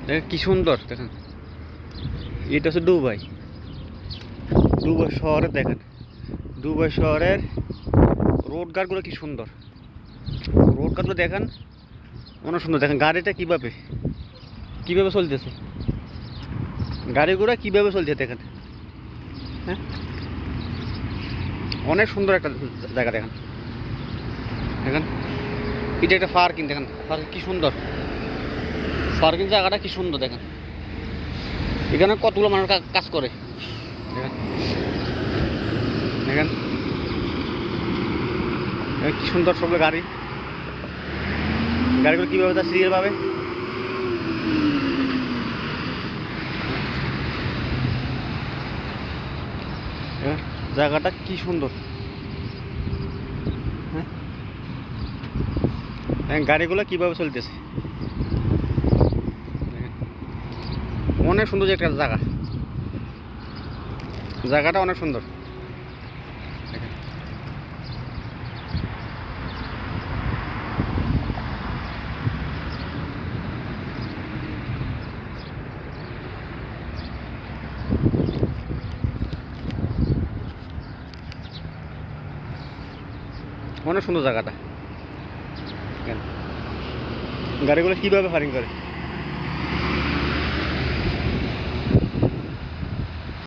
দেখেন কি সুন্দর, দেখেন এটা হচ্ছে দুবাই। দুবাই শহরে দেখেন, দুবাই শহরের রোড গার্ডগুলো কি সুন্দর, রোড গার্ডগুলো দেখেন অনেক সুন্দর। দেখেন গাড়িটা কিভাবে কিভাবে চলতেছে, গাড়িগুলো কিভাবে চলছে দেখেন। হ্যাঁ, অনেক সুন্দর একটা জায়গা। দেখেন দেখেন এটা একটা পার্কিং, দেখেন পার্কিং কি সুন্দর, পার্কিং জায়গাটা কি সুন্দর। দেখেন এখানে কতগুলো মানুষ কাজ করে। দেখেন দেখেন কি সুন্দর সবগুলো গাড়ি, গাড়িগুলো কীভাবে তার সিরিয়াল পাবে। জায়গাটা কি সুন্দর। হ্যাঁ, গাড়িগুলো কীভাবে চলতেছে, অনেক সুন্দর যে একটা জায়গা, জায়গাটা অনেক সুন্দর। অনেক সুন্দর জায়গাটা, গাড়িগুলো কীভাবে ফায়ারিং করে।